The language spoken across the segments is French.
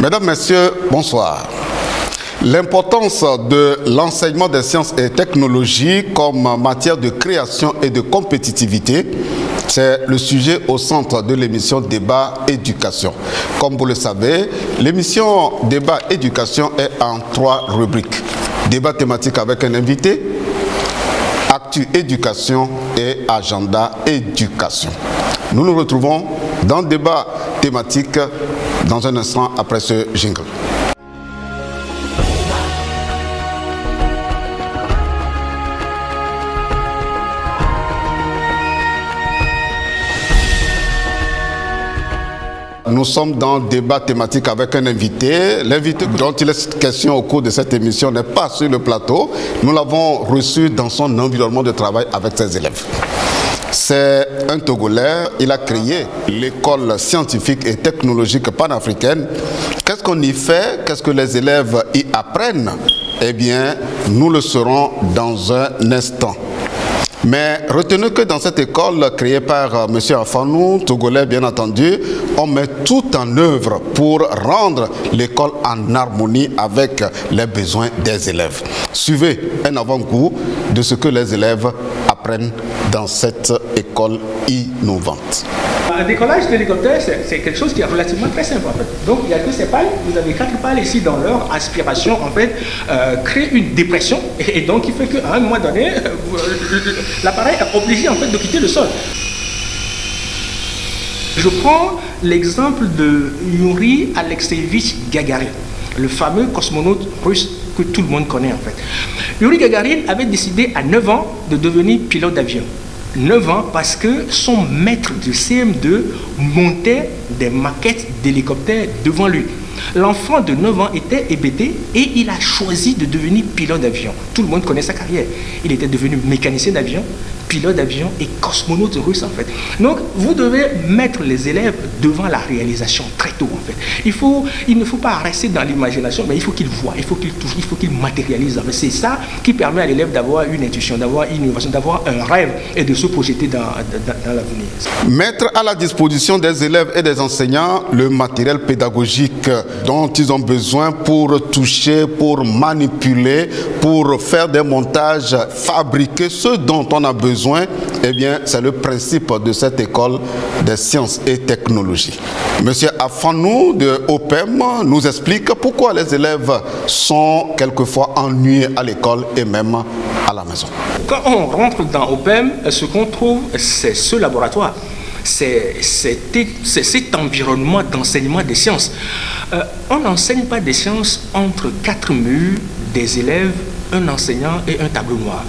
Mesdames, Messieurs, bonsoir. L'importance de l'enseignement des sciences et technologies comme matière de création et de compétitivité, c'est le sujet au centre de l'émission Débat Éducation. Comme vous le savez, l'émission Débat Éducation est en 3 rubriques. Débat thématique avec un invité, Actu Éducation et Agenda Éducation. Nous nous retrouvons dans le débat thématique dans un instant après ce jingle. Nous sommes dans le débat thématique avec un invité. L'invité dont il est question au cours de cette émission n'est pas sur le plateau. Nous l'avons reçu dans son environnement de travail avec ses élèves. C'est un Togolais. Il a créé l'école scientifique et technologique panafricaine. Qu'est-ce qu'on y fait? Qu'est-ce que les élèves y apprennent? Eh bien, nous le saurons dans un instant. Mais retenez que dans cette école créée par M. Afanou, Togolais bien entendu, on met tout en œuvre pour rendre l'école en harmonie avec les besoins des élèves. Suivez un avant-goût de ce que les élèves apprennent dans cette école innovante. Un décollage d'hélicoptère, c'est quelque chose qui est relativement très simple en fait. Donc il n'y a que ces pales, vous avez 4 pales ici dans leur aspiration en fait, crée une dépression et donc il fait qu'à un moment donné, l'appareil est obligé en fait de quitter le sol. Je prends l'exemple de Yuri Alexeyevich Gagarin, le fameux cosmonaute russe que tout le monde connaît en fait. Yuri Gagarin avait décidé à 9 ans de devenir pilote d'avion. 9 ans parce que son maître de CM2 montait des maquettes d'hélicoptères devant lui. L'enfant de 9 ans était hébété et il a choisi de devenir pilote d'avion. Tout le monde connaît sa carrière. Il était devenu mécanicien d'avion, pilote d'avion et cosmonaute russe en fait. Donc vous devez mettre les élèves devant la réalisation très tôt en fait. Il ne faut pas rester dans l'imagination, mais il faut qu'ils voient, il faut qu'ils touchent, il faut qu'ils matérialisent. C'est ça qui permet à l'élève d'avoir une intuition, d'avoir une innovation, d'avoir un rêve et de se projeter dans l'avenir. Mettre à la disposition des élèves et des enseignants le matériel pédagogique dont ils ont besoin pour toucher, pour manipuler, pour faire des montages, fabriquer ce dont on a besoin, eh bien, c'est le principe de cette école des sciences et technologies. Monsieur Afanou de OPEM nous explique pourquoi les élèves sont quelquefois ennuyés à l'école et même à la maison. Quand on rentre dans OPEM, ce qu'on trouve, c'est ce laboratoire. C'est cet environnement d'enseignement des sciences. On n'enseigne pas des sciences entre 4 murs, des élèves, un enseignant et un tableau noir.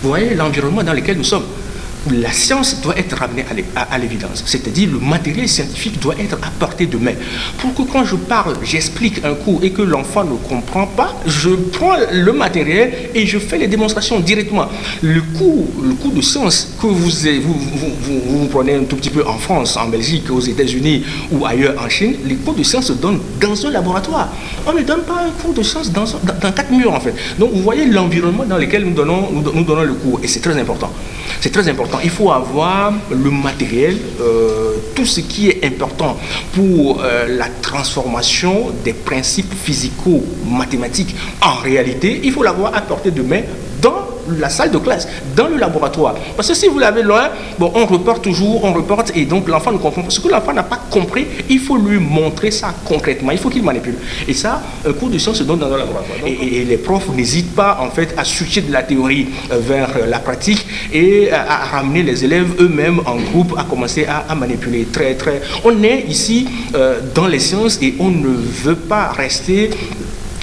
Vous voyez l'environnement dans lequel nous sommes. La science doit être ramenée à l'évidence, c'est-à-dire le matériel scientifique doit être à portée de main. Pour que quand je parle, j'explique un cours et que l'enfant ne comprend pas, je prends le matériel et je fais les démonstrations directement. Le cours de science que vous prenez un tout petit peu en France, en Belgique, aux États-Unis ou ailleurs en Chine, les cours de science se donnent dans un laboratoire. On ne donne pas un cours de science dans 4 murs en fait. Donc vous voyez l'environnement dans lequel nous donnons le cours et c'est très important. C'est très important. Il faut avoir le matériel, tout ce qui est important pour la transformation des principes physico-mathématiques en réalité. Il faut l'avoir à portée de main dans la salle de classe, dans le laboratoire. Parce que si vous l'avez loin, bon, on reporte et donc l'enfant ne comprend pas. Ce que l'enfant n'a pas compris, il faut lui montrer ça concrètement. Il faut qu'il manipule. Et ça, un cours de science se donne dans le laboratoire. Et les profs n'hésitent pas en fait à switcher de la théorie vers la pratique et à ramener les élèves eux-mêmes en groupe à commencer à manipuler. On est ici dans les sciences et on ne veut pas rester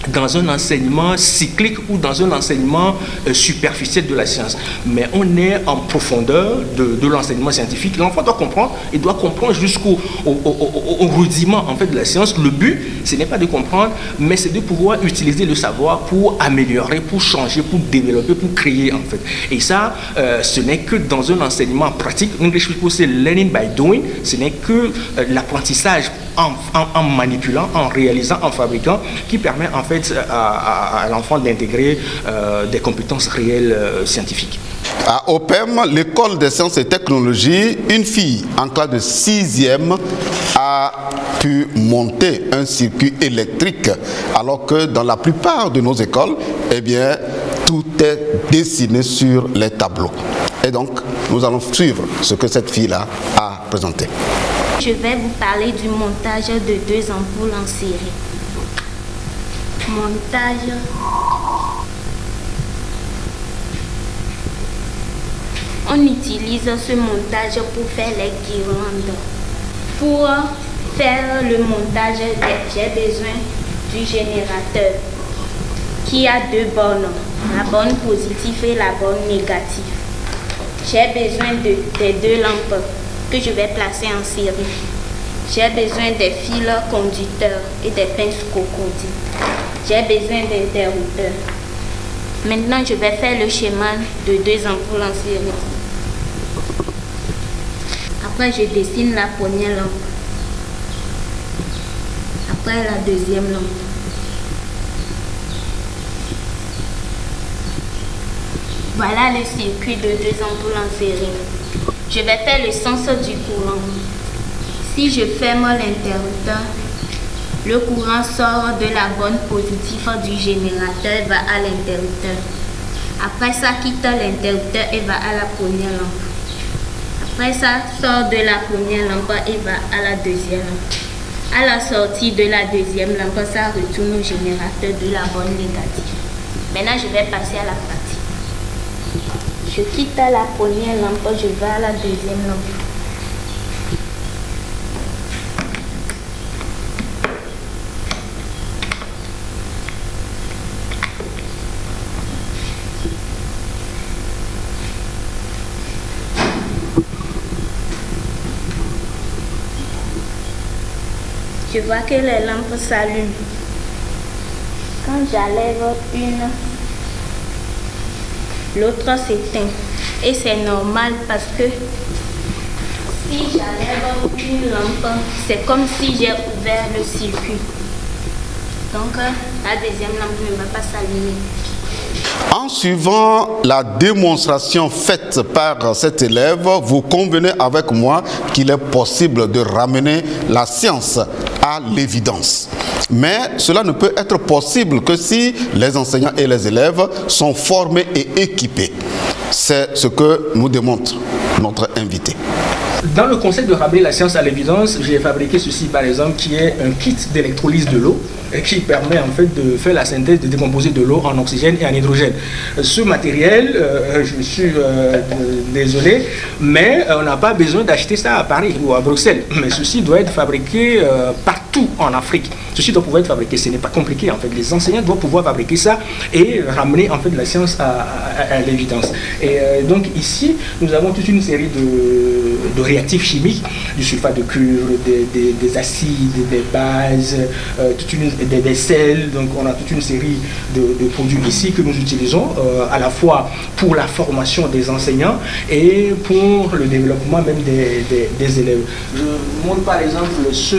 dans un enseignement cyclique ou dans un enseignement superficiel de la science. Mais on est en profondeur de l'enseignement scientifique. L'enfant doit comprendre, il doit comprendre jusqu'au rudiment en fait, de la science. Le but, ce n'est pas de comprendre, mais c'est de pouvoir utiliser le savoir pour améliorer, pour changer, pour développer, pour créer en fait. Et ça, ce n'est que dans un enseignement pratique. English people say learning by doing. Ce n'est que l'apprentissage en manipulant, en réalisant, en fabriquant, qui permet en fait à l'enfant d'intégrer des compétences réelles scientifiques. À OPEM, l'école des sciences et technologies, une fille en classe de 6e a pu monter un circuit électrique, alors que dans la plupart de nos écoles, eh bien, tout est dessiné sur les tableaux. Et donc, nous allons suivre ce que cette fille-là a présenté. Je vais vous parler du montage de 2 ampoules en série. Montage. On utilise ce montage pour faire les guirlandes. Pour faire le montage, j'ai besoin du générateur qui a 2 bornes, la borne positive et la borne négative. J'ai besoin des 2 lampes que je vais placer en série. J'ai besoin des fils conducteurs et des pinces crocodiles. J'ai besoin d'interrupteurs. Maintenant, je vais faire le schéma de 2 ampoules en série. Après, je dessine la première lampe. Après, la deuxième lampe. Voilà le circuit de 2 ampoules en série. Je vais faire le sens du courant. Si je ferme l'interrupteur, le courant sort de la borne positive du générateur et va à l'interrupteur. Après ça, quitte l'interrupteur et va à la première lampe. Après ça, sort de la première lampe et va à la deuxième lampe. À la sortie de la deuxième lampe, ça retourne au générateur de la borne négative. Maintenant, je vais passer à la pratique. Je quitte la première lampe, je vais à la deuxième lampe. Je vois que les lampes s'allument. Quand j'enlève une, l'autre s'éteint. Et c'est normal parce que si j'enlève une lampe, c'est comme si j'ai ouvert le circuit. Donc la deuxième lampe ne va pas s'allumer. En suivant la démonstration faite par cet élève, vous convenez avec moi qu'il est possible de ramener la science à l'évidence. Mais cela ne peut être possible que si les enseignants et les élèves sont formés et équipés. C'est ce que nous démontre notre invité. Dans le concept de ramener la science à l'évidence, j'ai fabriqué ceci par exemple qui est un kit d'électrolyse de l'eau et qui permet en fait de faire la synthèse, de décomposer de l'eau en oxygène et en hydrogène. Ce matériel, je suis désolé, mais on n'a pas besoin d'acheter ça à Paris ou à Bruxelles. Mais ceci doit être fabriqué partout en Afrique. Ceci doit pouvoir être fabriqué, ce n'est pas compliqué en fait. Les enseignants doivent pouvoir fabriquer ça et ramener en fait la science à l'évidence. Et donc ici, nous avons toute une série de réactifs chimiques, du sulfate de cuivre, des acides, des bases, des sels. Donc on a toute une série de produits ici que nous utilisons à la fois pour la formation des enseignants et pour le développement même des élèves. Je montre par exemple ce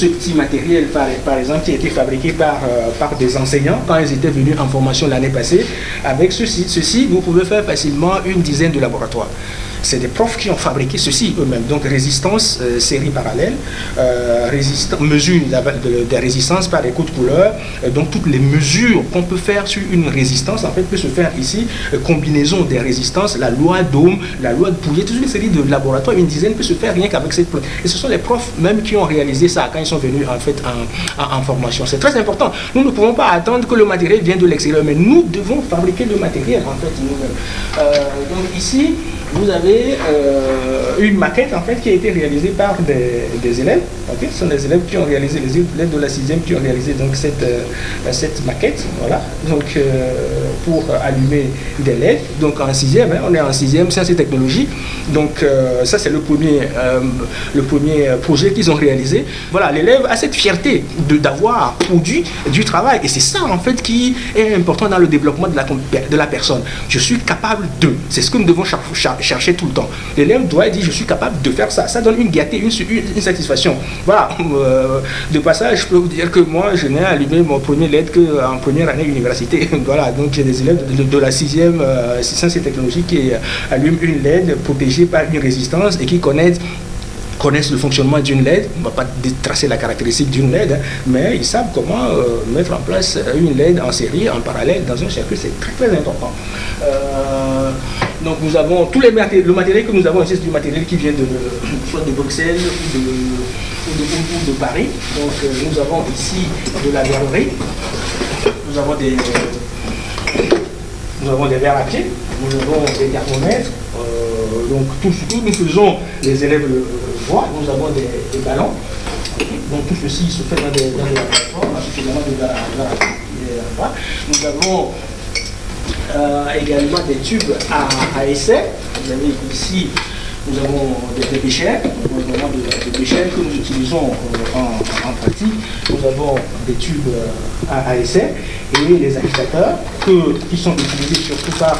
petit matériel par exemple qui a été fabriqué par des enseignants quand ils étaient venus en formation l'année passée. Avec ceci, vous pouvez faire facilement une dizaine de laboratoires. C'est des profs qui ont fabriqué ceci eux-mêmes. Donc résistance, série parallèle, mesure des résistances par les codes couleurs. Donc toutes les mesures qu'on peut faire sur une résistance en fait peut se faire ici. Combinaison des résistances, la loi d'Ohm, la loi de Pouillet, toute une série de laboratoires, une dizaine peut se faire rien qu'avec cette plante. Et ce sont les profs même qui ont réalisé ça quand ils sont venus en fait en formation. C'est très important. Nous ne pouvons pas attendre que le matériel vienne de l'extérieur, mais nous devons fabriquer le matériel en fait nous-mêmes. Donc ici, vous avez une maquette en fait qui a été réalisée par des élèves. Okay, ce sont des élèves qui ont réalisé, les élèves de la 6e qui ont réalisé donc cette maquette, voilà, donc pour allumer des LED. Donc en 6e, hein, on est en 6e sciences et technologies. Donc ça c'est le premier projet qu'ils ont réalisé. Voilà, l'élève a cette fierté d'avoir produit du travail et c'est ça en fait qui est important dans le développement de la personne. Je suis capable de, c'est ce que nous devons chercher tout le temps. L'élève doit dire je suis capable de faire ça. Ça donne une gaieté, une satisfaction. Voilà. De passage, je peux vous dire que moi, je n'ai allumé mon premier LED qu'en première année d'université. Voilà. Donc j'ai des élèves de la 6e sciences et technologies qui allument une LED protégée par une résistance et qui connaissent connaissent le fonctionnement d'une LED. On ne va pas tracer la caractéristique d'une LED, hein, mais ils savent comment mettre en place une LED en série, en parallèle, dans un circuit. C'est très très important. Donc nous avons tous le matériel que nous avons ici, c'est du matériel qui vient soit de Bruxelles ou de Paris. Donc nous avons ici de la verrerie, nous avons des verres à pied, nous avons des thermomètres. Donc tout ce que nous faisons, les élèves le voient. Nous avons des ballons. Donc tout ceci se fait dans des laboratoires, suffisamment de la. Nous avons également des tubes à essai. Vous avez ici, nous avons des béchères, des béchères que nous utilisons en pratique. Nous avons des tubes à essai et les agitateurs qui sont utilisés surtout par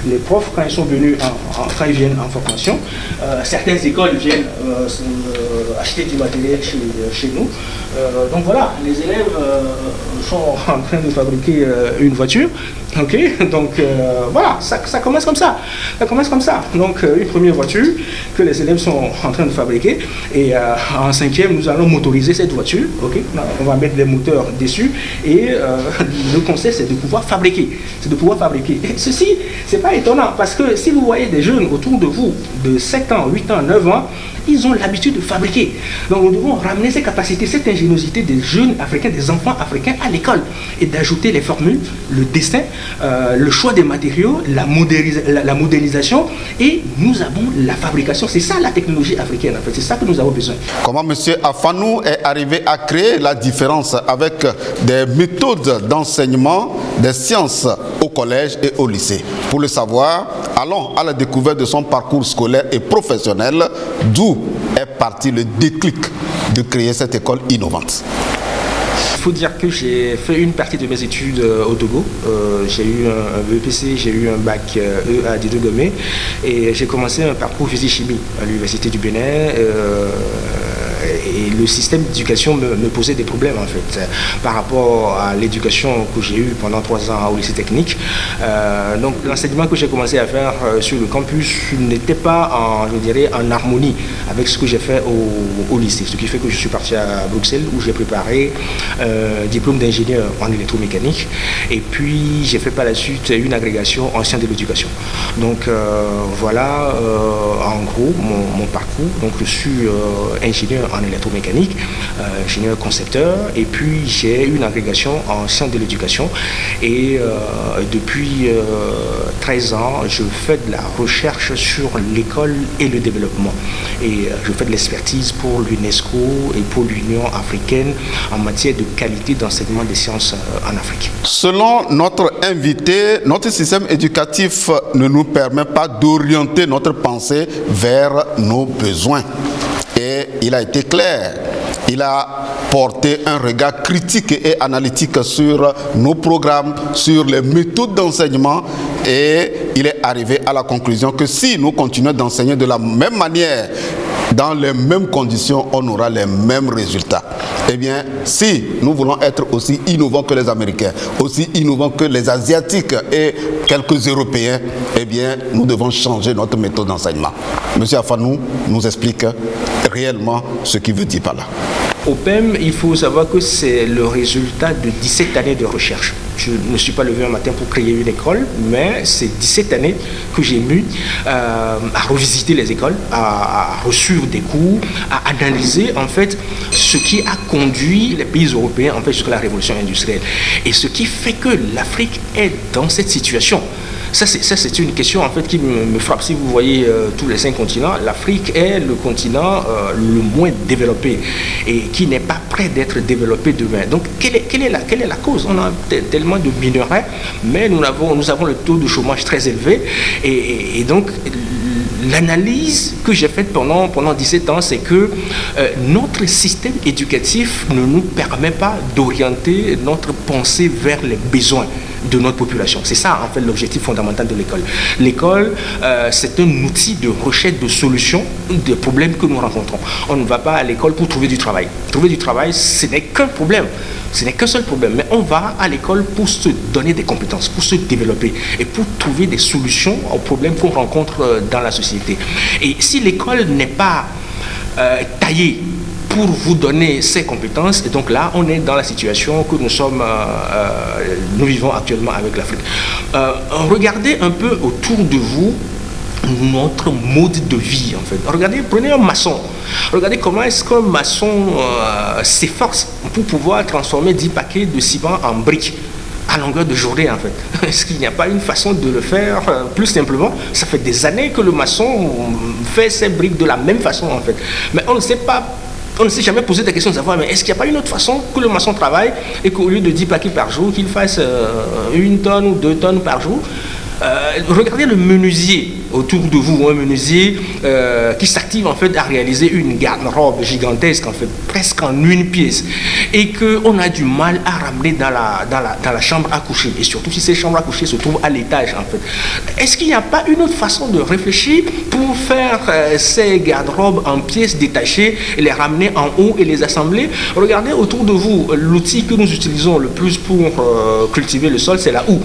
les profs quand ils sont venus quand ils viennent en formation. Certaines écoles viennent acheter du matériel chez nous. Donc voilà, les élèves sont en train de fabriquer une voiture. Ok, donc voilà, ça commence comme ça. Ça commence comme ça. Donc une première voiture que les élèves sont en train de fabriquer. Et en 5e, nous allons motoriser cette voiture. Ok, on va mettre les moteurs dessus. Et le conseil, c'est de pouvoir fabriquer. C'est de pouvoir fabriquer. Et ceci, c'est pas étonnant parce que si vous voyez des jeunes autour de vous de 7 ans, 8 ans, 9 ans, ils ont l'habitude de fabriquer. Donc nous devons ramener ces capacités, cette ingéniosité des jeunes africains, des enfants africains à l'école et d'ajouter les formules, le dessin, le choix des matériaux, la modélisation et nous avons la fabrication. C'est ça la technologie africaine en fait, c'est ça que nous avons besoin. Comment M. Afanou est arrivé à créer la différence avec des méthodes d'enseignement des sciences au collège et au lycée? Pour le savoir, allons à la découverte de son parcours scolaire et professionnel, d'où est parti le déclic de créer cette école innovante. Il faut dire que j'ai fait une partie de mes études au Togo. J'ai eu un BEPC, j'ai eu un bac E à Dido-Gomé et j'ai commencé un parcours physique-chimie à l'Université du Bénin. Et le système d'éducation me posait des problèmes en fait par rapport à l'éducation que j'ai eue pendant 3 ans au lycée technique. Donc l'enseignement que j'ai commencé à faire sur le campus n'était pas en harmonie avec ce que j'ai fait au lycée. Ce qui fait que je suis parti à Bruxelles où j'ai préparé diplôme d'ingénieur en électromécanique et puis j'ai fait par la suite une agrégation en sciences de l'éducation. Donc voilà en gros mon parcours. Donc je suis ingénieur en électromécanique, ingénieur concepteur et puis j'ai une agrégation en sciences de l'éducation et depuis 13 ans je fais de la recherche sur l'école et le développement et je fais de l'expertise pour l'UNESCO et pour l'Union africaine en matière de qualité d'enseignement des sciences en Afrique. Selon notre invité, notre système éducatif ne nous permet pas d'orienter notre pensée vers nos besoins. Et il a été clair, il a porté un regard critique et analytique sur nos programmes, sur les méthodes d'enseignement et il est arrivé à la conclusion que si nous continuons d'enseigner de la même manière, dans les mêmes conditions, on aura les mêmes résultats. Eh bien, si nous voulons être aussi innovants que les Américains, aussi innovants que les Asiatiques et quelques Européens, eh bien, nous devons changer notre méthode d'enseignement. Monsieur Afanou nous explique réellement ce qu'il veut dire par là. OPEM, il faut savoir que c'est le résultat de 17 années de recherche. Je ne me suis pas levé un matin pour créer une école, mais c'est 17 années que j'ai mis à revisiter les écoles, à reçu des cours, à analyser en fait ce qui a conduit les pays européens en fait jusqu'à la révolution industrielle. Et ce qui fait que l'Afrique est dans cette situation. Ça, c'est une question en fait qui me frappe. Si vous voyez tous les 5 continents, l'Afrique est le continent le moins développé et qui n'est pas prêt d'être développé demain. Donc, quelle est la cause? On a tellement de minerais, mais nous avons le taux de chômage très élevé et donc l'analyse que j'ai faite pendant 17 ans, c'est que notre système éducatif ne nous permet pas d'orienter notre pensée vers les besoins de notre population. C'est ça en fait l'objectif fondamental de l'école. L'école, c'est un outil de recherche de solutions des problèmes que nous rencontrons. On ne va pas à l'école pour trouver du travail. Trouver du travail, ce n'est qu'un problème. Ce n'est qu'un seul problème, mais on va à l'école pour se donner des compétences, pour se développer et pour trouver des solutions aux problèmes qu'on rencontre dans la société. Et si l'école n'est pas taillé pour vous donner ces compétences. Et donc là, on est dans la situation que nous vivons actuellement avec l'Afrique. Regardez un peu autour de vous notre mode de vie, en fait. Regardez, prenez un maçon. Regardez comment est-ce qu'un maçon s'efforce pour pouvoir transformer 10 paquets de ciment en briques à longueur de journée, en fait. Est-ce qu'il n'y a pas une façon de le faire plus simplement? Ça fait des années que le maçon fait ses briques de la même façon, en fait. Mais on ne sait pas. On ne s'est jamais posé la question de savoir, mais est-ce qu'il n'y a pas une autre façon que le maçon travaille et qu'au lieu de 10 paquets par jour, qu'il fasse 1 tonne ou 2 tonnes par jour? Regardez le menuisier autour de vous, un menuisier qui s'active en fait à réaliser une garde-robe gigantesque, en fait, presque en une pièce, et qu'on a du mal à ramener dans la chambre à coucher, et surtout si ces chambres à coucher se trouvent à l'étage, en fait. Est-ce qu'il n'y a pas une autre façon de réfléchir pour faire ces garde-robes en pièces détachées, et les ramener en haut et les assembler? Regardez autour de vous, l'outil que nous utilisons le plus pour cultiver le sol, c'est la houe.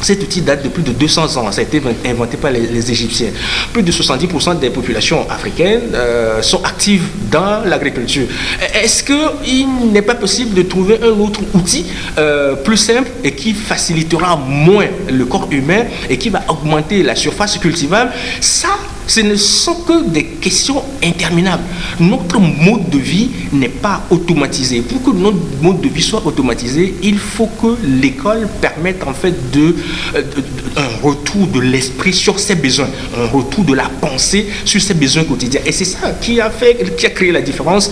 Cet outil date de plus de 200 ans, ça a été inventé par les Égyptiens. Plus de 70% des populations africaines sont actives dans l'agriculture. Est-ce qu'il n'est pas possible de trouver un autre outil plus simple et qui facilitera moins le corps humain et qui va augmenter la surface cultivable? Ça, ce ne sont que des questions interminables. Notre mode de vie n'est pas automatisé. Pour que notre mode de vie soit automatisé, il faut que l'école permette en fait un retour de l'esprit sur ses besoins, un retour de la pensée sur ses besoins quotidiens. Et c'est ça qui a créé la différence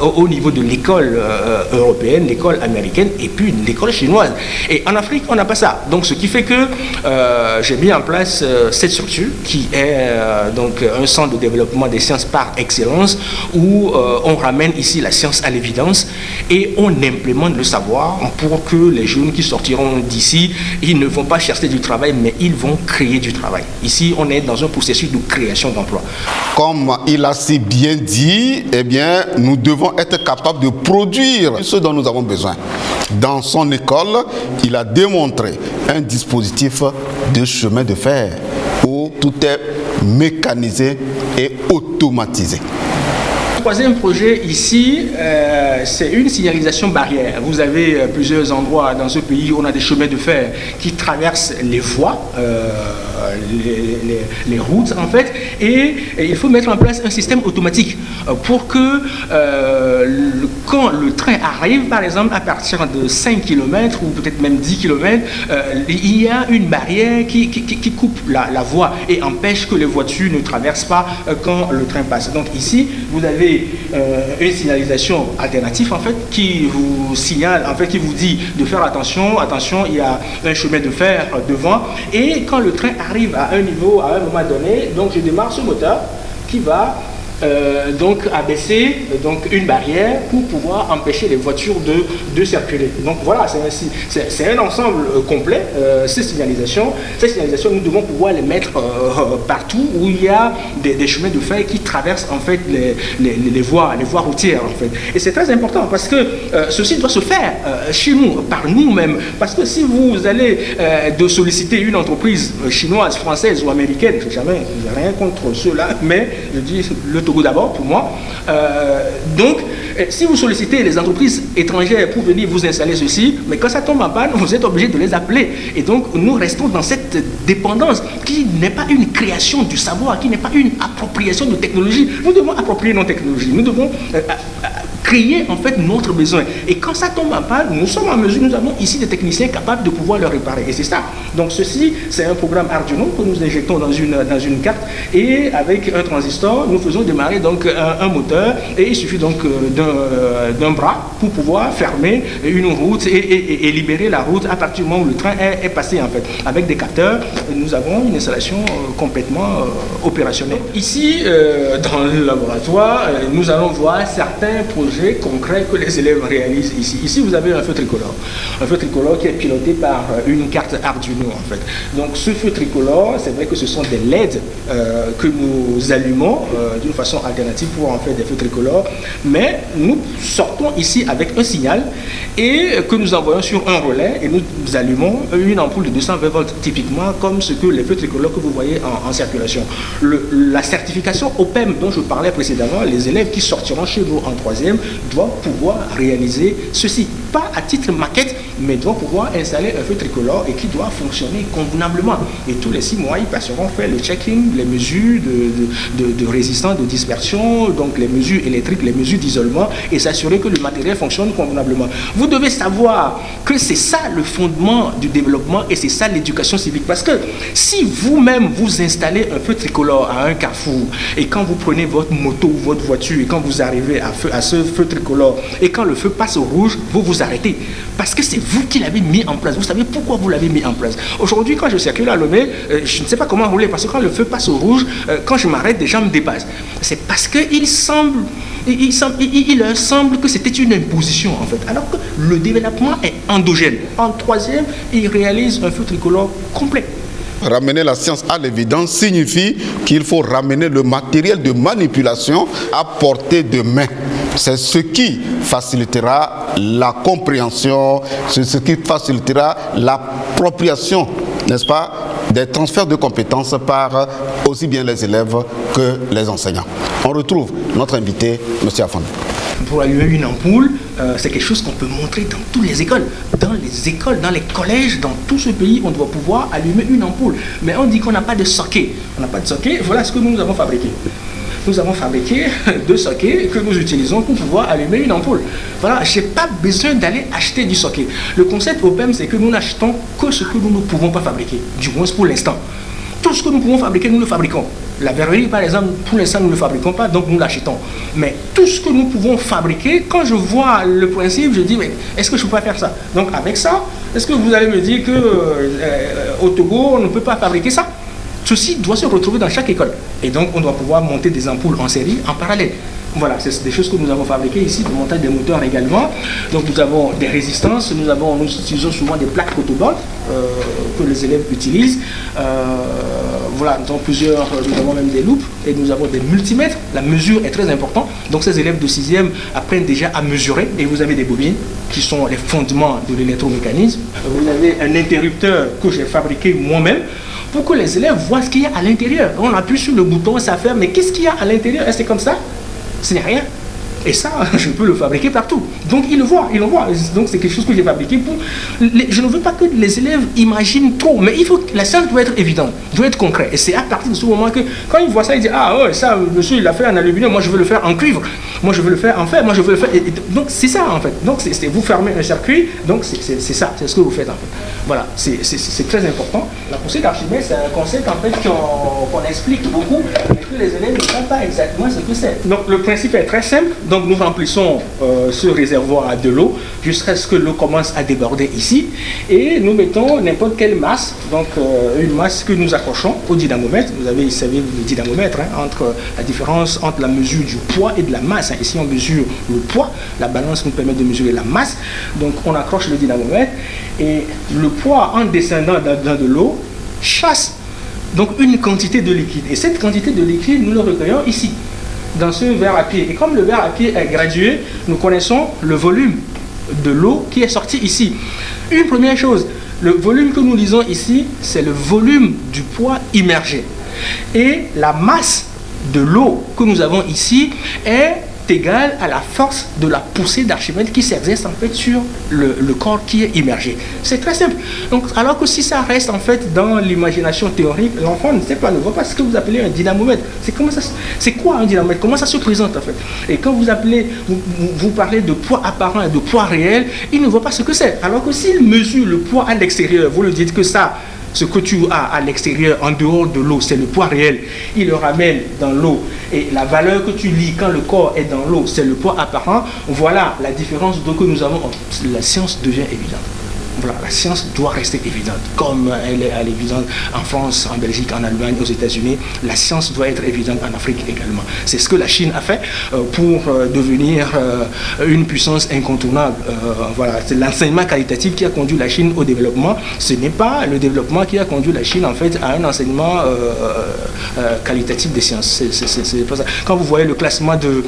au niveau de l'école européenne, l'école américaine et puis l'école chinoise. Et en Afrique, on n'a pas ça. Donc ce qui fait que j'ai mis en place cette structure qui est donc un centre de développement des sciences par excellence où on ramène ici la science à l'évidence et on implémente le savoir pour que les jeunes qui sortiront d'ici, ils ne vont pas chercher du travail, mais ils vont créer du travail. Ici, on est dans un processus de création d'emplois. Comme il a si bien dit, eh bien, nous devons être capables de produire ce dont nous avons besoin. Dans son école, il a démontré un dispositif de chemin de fer où tout est mécanisé et automatisé. Le troisième projet ici, c'est une signalisation barrière. Vous avez plusieurs endroits dans ce pays où on a des chemins de fer qui traversent les voies, les routes en fait, et il faut mettre en place un système automatique pour que quand le train arrive, par exemple, à partir de 5 km ou peut-être même 10 km, il y a une barrière qui coupe la voie et empêche que les voitures ne traversent pas quand le train passe. Donc ici, vous avez une signalisation alternative en fait qui vous signale, en fait qui vous dit de faire attention, il y a un chemin de fer devant et quand le train arrive à un niveau, à un moment donné, donc je démarre ce moteur qui va donc abaisser une barrière pour pouvoir empêcher les voitures de circuler. Donc voilà, c'est un ensemble complet. Ces signalisations, nous devons pouvoir les mettre partout où il y a des chemins de fer qui traversent en fait les voies routières en fait. Et c'est très important parce que ceci doit se faire chez nous, par nous-mêmes. Parce que si vous allez de solliciter une entreprise chinoise, française ou américaine, je n'ai rien contre ceux-là, mais je dis le Togo d'abord pour moi. Donc, si vous sollicitez les entreprises étrangères pour venir vous installer ceci, mais quand ça tombe en panne, vous êtes obligé de les appeler. Et donc, nous restons dans cette dépendance qui n'est pas une création du savoir, qui n'est pas une appropriation de technologie. Nous devons approprier nos technologies. Nous devons créer en fait notre besoin. Et quand ça tombe en panne, nous sommes en mesure, nous avons ici des techniciens capables de pouvoir le réparer. Et c'est ça. Donc ceci, c'est un programme Arduino que nous injectons dans une carte et avec un transistor, nous faisons démarrer donc un moteur et il suffit donc d'un bras pour pouvoir fermer une route et libérer la route à partir du moment où le train est passé en fait. Avec des capteurs, nous avons une installation complètement opérationnelle. Ici, dans le laboratoire, nous allons voir certains projets projet concret que les élèves réalisent ici. Ici, vous avez un feu tricolore. Un feu tricolore qui est piloté par une carte Arduino, en fait. Donc, ce feu tricolore, c'est vrai que ce sont des LED que nous allumons d'une façon alternative pour en faire des feux tricolores. Mais nous sortons ici avec un signal et que nous envoyons sur un relais et nous allumons une ampoule de 220 volts, typiquement comme ce que les feux tricolores que vous voyez en circulation. La certification OPEM dont je parlais précédemment, les élèves qui sortiront chez vous en 3e doivent pouvoir réaliser ceci. Pas à titre maquette, mais doivent pouvoir installer un feu tricolore et qui doit fonctionner convenablement. Et tous les 6 mois, ils passeront faire le checking, les mesures de résistance, de dispersion, donc les mesures électriques, les mesures d'isolement et s'assurer que le matériel fonctionne convenablement. Vous devez savoir que c'est ça le fondement du développement et c'est ça l'éducation civique. Parce que si vous-même vous installez un feu tricolore à un carrefour et quand vous prenez votre moto ou votre voiture et quand vous arrivez à ce feu tricolore et quand le feu passe au rouge, vous vous arrêtez. Parce que c'est vous qui l'avez mis en place. Vous savez pourquoi vous l'avez mis en place. Aujourd'hui, quand je circule à Lomé, je ne sais pas comment rouler parce que quand le feu passe au rouge, quand je m'arrête, des gens me dépassent. C'est parce qu'il leur semble que c'était une imposition en fait. Alors que le développement est endogène. En 3e, ils réalisent un feu tricolore complet. Ramener la science à l'évidence signifie qu'il faut ramener le matériel de manipulation à portée de main. C'est ce qui facilitera la compréhension, c'est ce qui facilitera l'appropriation, n'est-ce pas, des transferts de compétences par aussi bien les élèves que les enseignants. On retrouve notre invité, M. Afande. Pour allumer une ampoule, c'est quelque chose qu'on peut montrer dans toutes les écoles. Dans les écoles, dans les collèges, dans tout ce pays, on doit pouvoir allumer une ampoule. Mais on dit qu'on n'a pas de socket. On n'a pas de socket, voilà ce que nous avons fabriqué. Nous avons fabriqué 2 sockets que nous utilisons pour pouvoir allumer une ampoule. Voilà, je n'ai pas besoin d'aller acheter du socket. Le concept OPEM, c'est que nous n'achetons que ce que nous ne pouvons pas fabriquer, du moins pour l'instant. Tout ce que nous pouvons fabriquer, nous le fabriquons. La verrerie, par exemple, pour l'instant, nous ne le fabriquons pas, donc nous l'achetons. Mais tout ce que nous pouvons fabriquer, quand je vois le principe, je dis, mais est-ce que je ne peux pas faire ça? Donc avec ça, est-ce que vous allez me dire qu'au Togo, on ne peut pas fabriquer ça? Ceci doit se retrouver dans chaque école. Et donc, on doit pouvoir monter des ampoules en série, en parallèle. Voilà, c'est des choses que nous avons fabriquées ici, le montage des moteurs également. Donc, nous avons des résistances, nous utilisons souvent des plaques photovoltaïques que les élèves utilisent. Voilà, nous avons même des loupes et nous avons des multimètres. La mesure est très importante. Donc, ces élèves de 6e apprennent déjà à mesurer. Et vous avez des bobines qui sont les fondements de l'électromécanisme. Vous avez un interrupteur que j'ai fabriqué moi-même pour que les élèves voient ce qu'il y a à l'intérieur. On appuie sur le bouton, ça ferme, mais qu'est-ce qu'il y a à l'intérieur? Est-ce que c'est comme ça? Ce n'est rien. Et ça, je peux le fabriquer partout. Donc, ils le voient. Donc, c'est quelque chose que j'ai fabriqué pour... Je ne veux pas que les élèves imaginent trop, mais la science doit être évidente, doit être concrète. Et c'est à partir de ce moment que, quand ils voient ça, ils disent, ah ouais, ça, monsieur, il l'a fait en aluminium, moi, je veux le faire en cuivre, moi, je veux le faire en fer, moi, je veux le faire... donc, c'est ça, en fait. Donc, vous fermez un circuit, donc, c'est ça, c'est ce que vous faites, en fait. Voilà, c'est très important. La poussée d'Archimède, c'est un concept, en fait, qu'on explique beaucoup, mais que les élèves ne savent pas exactement ce que c'est. Donc, le principe est très simple. Donc, nous remplissons ce réservoir de l'eau jusqu'à ce que l'eau commence à déborder ici. Et nous mettons n'importe quelle masse, donc une masse que nous accrochons au dynamomètre. Vous savez le dynamomètre, entre la différence entre la mesure du poids et de la masse. Ici, on mesure le poids. La balance nous permet de mesurer la masse. Donc, on accroche le dynamomètre. Et le poids, en descendant dans de l'eau, chasse donc une quantité de liquide. Et cette quantité de liquide, nous le recueillons ici, dans ce verre à pied. Et comme le verre à pied est gradué, nous connaissons le volume de l'eau qui est sorti ici. Une première chose, le volume que nous lisons ici, c'est le volume du poids immergé. Et la masse de l'eau que nous avons ici est égale à la force de la poussée d'Archimède qui s'exerce en fait sur le corps qui est immergé. C'est très simple. Donc, alors que si ça reste en fait dans l'imagination théorique, l'enfant ne sait pas, ne voit pas ce que vous appelez un dynamomètre. C'est quoi un dynamomètre? Comment ça se présente en fait? Et quand vous parlez de poids apparent et de poids réel, il ne voit pas ce que c'est. Alors que s'il mesure le poids à l'extérieur, vous lui dites que ça, ce que tu as à l'extérieur, en dehors de l'eau, c'est le poids réel. Il le ramène dans l'eau. Et la valeur que tu lis quand le corps est dans l'eau, c'est le poids apparent. Voilà la différence que nous avons. La science devient évidente. Voilà, la science doit rester évidente, comme elle est à l'évidence en France, en Belgique, en Allemagne, aux États-Unis. La science doit être évidente en Afrique également. C'est ce que la Chine a fait pour devenir une puissance incontournable. Voilà, c'est l'enseignement qualitatif qui a conduit la Chine au développement. Ce n'est pas le développement qui a conduit la Chine en fait à un enseignement qualitatif des sciences. C'est pas ça. Quand vous voyez le classement de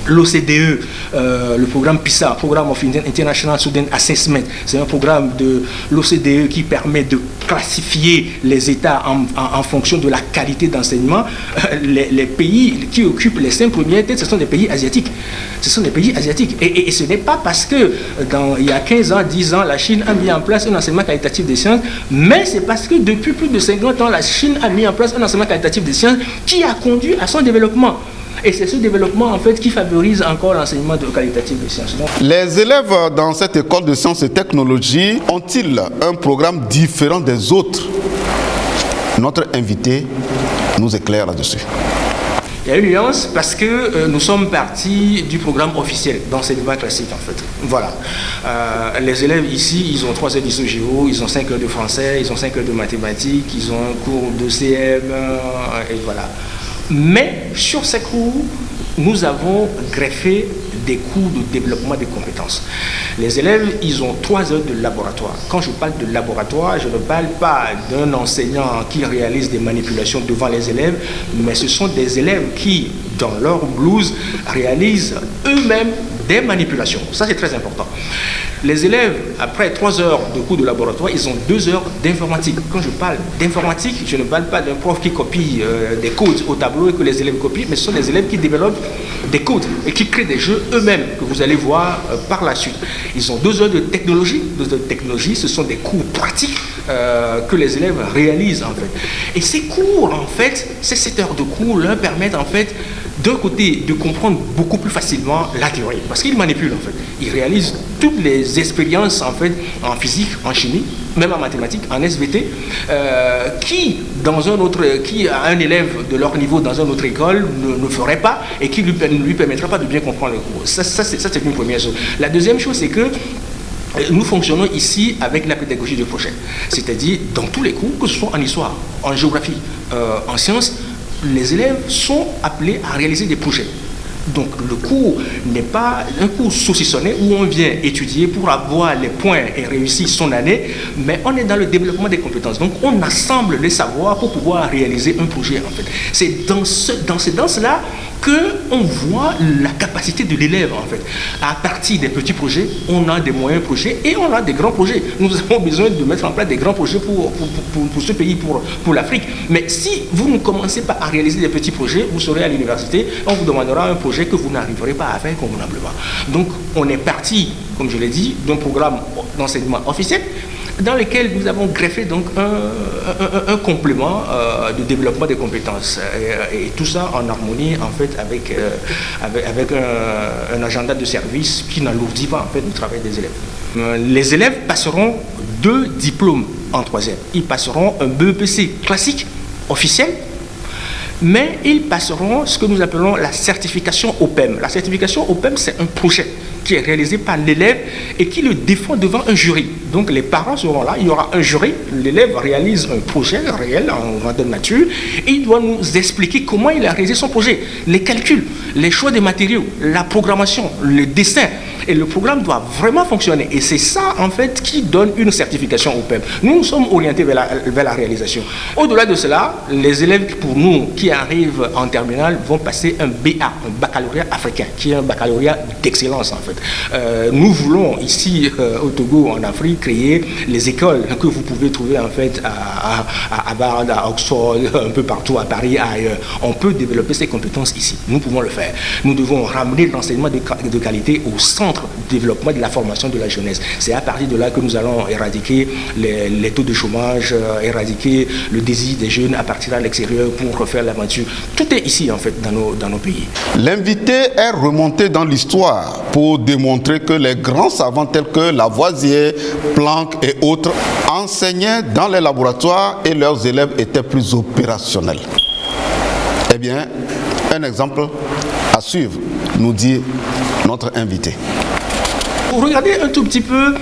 l'OCDE, le programme PISA, Programme of International Student Assessment, c'est un programme de l'OCDE qui permet de classifier les États en fonction de la qualité d'enseignement. Les pays qui occupent les 5 premières têtes, ce sont des pays asiatiques. Ce sont des pays asiatiques. Et ce n'est pas parce que il y a 15 ans, 10 ans, la Chine a mis en place un enseignement qualitatif des sciences, mais c'est parce que depuis plus de 50 ans, la Chine a mis en place un enseignement qualitatif des sciences qui a conduit à son développement. Et c'est ce développement en fait qui favorise encore l'enseignement qualitatif des sciences. Les élèves dans cette école de sciences et technologies ont-ils un programme différent des autres? Notre invité nous éclaire là-dessus. Il y a une nuance parce que nous sommes partis du programme officiel d'enseignement classique en fait. Voilà. Les élèves ici, ils ont 3 heures d'histoire-géo, ils ont 5 heures de français, ils ont 5 heures de mathématiques, ils ont un cours de CM et voilà. Mais sur ces cours, nous avons greffé des cours de développement des compétences. Les élèves, ils ont 3 heures de laboratoire. Quand je parle de laboratoire, je ne parle pas d'un enseignant qui réalise des manipulations devant les élèves, mais ce sont des élèves qui, dans leur blouse, réalisent eux-mêmes des manipulations. Ça, c'est très important. Les élèves, après 3 heures de cours de laboratoire, ils ont 2 heures d'informatique. Quand je parle d'informatique, je ne parle pas d'un prof qui copie des codes au tableau et que les élèves copient, mais ce sont des élèves qui développent des codes et qui créent des jeux eux-mêmes que vous allez voir par la suite. Ils ont 2 heures de technologie. 2 heures de technologie, ce sont des cours pratiques que les élèves réalisent en fait. Et ces cours, en fait, ces 7 heures de cours leur permettent en fait d'un côté de comprendre beaucoup plus facilement la théorie, parce qu'ils manipulent en fait. Ils réalisent toutes les expériences en fait en physique, en chimie, même en mathématiques, en SVT, qui a un élève de leur niveau dans une autre école ne ferait pas et qui ne lui permettrait pas de bien comprendre le cours. Ça c'est une première chose. La deuxième chose, c'est que nous fonctionnons ici avec la pédagogie de projet, c'est-à-dire dans tous les cours, que ce soit en histoire, en géographie, en sciences, les élèves sont appelés à réaliser des projets. Donc le cours n'est pas un cours saucissonné où on vient étudier pour avoir les points et réussir son année, mais on est dans le développement des compétences. Donc on assemble les savoirs pour pouvoir réaliser un projet en fait. C'est dans cela qu'on voit la capacité de l'élève en fait. À partir des petits projets, on a des moyens projets et on a des grands projets. Nous avons besoin de mettre en place des grands projets pour ce pays, pour l'Afrique. Mais si vous ne commencez pas à réaliser des petits projets, vous serez à l'université, on vous demandera un projet que vous n'arriverez pas à faire convenablement. Donc on est parti, comme je l'ai dit, d'un programme d'enseignement officiel dans lequel nous avons greffé donc un complément de développement des compétences et tout ça en harmonie en fait avec un agenda de service qui n'alourdit pas en fait le travail des élèves. Les élèves passeront 2 diplômes en 3e. Ils passeront un BEPC classique officiel, mais ils passeront ce que nous appelons la certification OPEM. La certification OPEM, c'est un projet qui est réalisé par l'élève et qui le défend devant un jury. Donc les parents seront là, il y aura un jury, l'élève réalise un projet réel en grandeur nature et il doit nous expliquer comment il a réalisé son projet, les calculs, les choix des matériaux, la programmation, le dessin. Et le programme doit vraiment fonctionner. Et c'est ça, en fait, qui donne une certification au PEP. Nous sommes orientés vers la réalisation. Au-delà de cela, les élèves, pour nous, qui arrivent en terminale, vont passer un BA, un baccalauréat africain, qui est un baccalauréat d'excellence, en fait. Nous voulons, ici, au Togo, en Afrique, créer les écoles que vous pouvez trouver, en fait, à Bard, à Oxford, un peu partout, à Paris, ailleurs. On peut développer ces compétences ici. Nous pouvons le faire. Nous devons ramener l'enseignement de qualité au centre du développement de la formation de la jeunesse. C'est à partir de là que nous allons éradiquer les taux de chômage, éradiquer le désir des jeunes à partir à l'extérieur pour refaire l'aventure. Tout est ici, en fait, dans nos pays. L'invité est remonté dans l'histoire pour démontrer que les grands savants tels que Lavoisier, Planck et autres enseignaient dans les laboratoires et leurs élèves étaient plus opérationnels. Eh bien, un exemple à suivre, nous dit notre invité. vous regardez un tout petit peu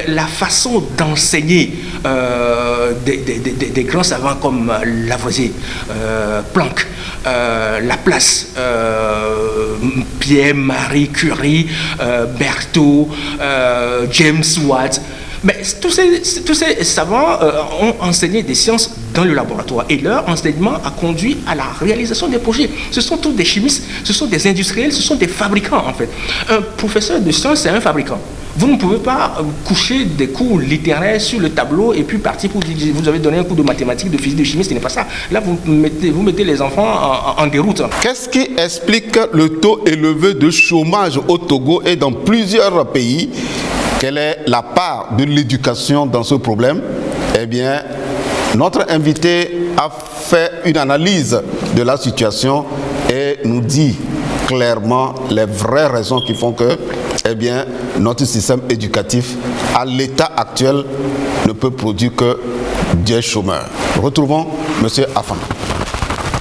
la façon d'enseigner des grands savants comme Lavoisier, Planck, Laplace, Pierre-Marie Curie, Berthoud, James Watt. Mais tous ces savants ont enseigné des sciences dans le laboratoire et leur enseignement a conduit à la réalisation des projets. Ce sont tous des chimistes, ce sont des industriels, ce sont des fabricants en fait. Un professeur de sciences, c'est un fabricant. Vous ne pouvez pas coucher des cours littéraires sur le tableau et puis partir pour dire vous avez donné un cours de mathématiques, de physique, de chimie, ce n'est pas ça. Là, vous mettez les enfants en déroute. Qu'est-ce qui explique le taux élevé de chômage au Togo et dans plusieurs pays? Quelle est la part de l'éducation dans ce problème? Eh bien, notre invité a fait une analyse de la situation et nous dit clairement les vraies raisons qui font que, eh bien, notre système éducatif, à l'état actuel, ne peut produire que des chômeurs. Retrouvons M. Afan.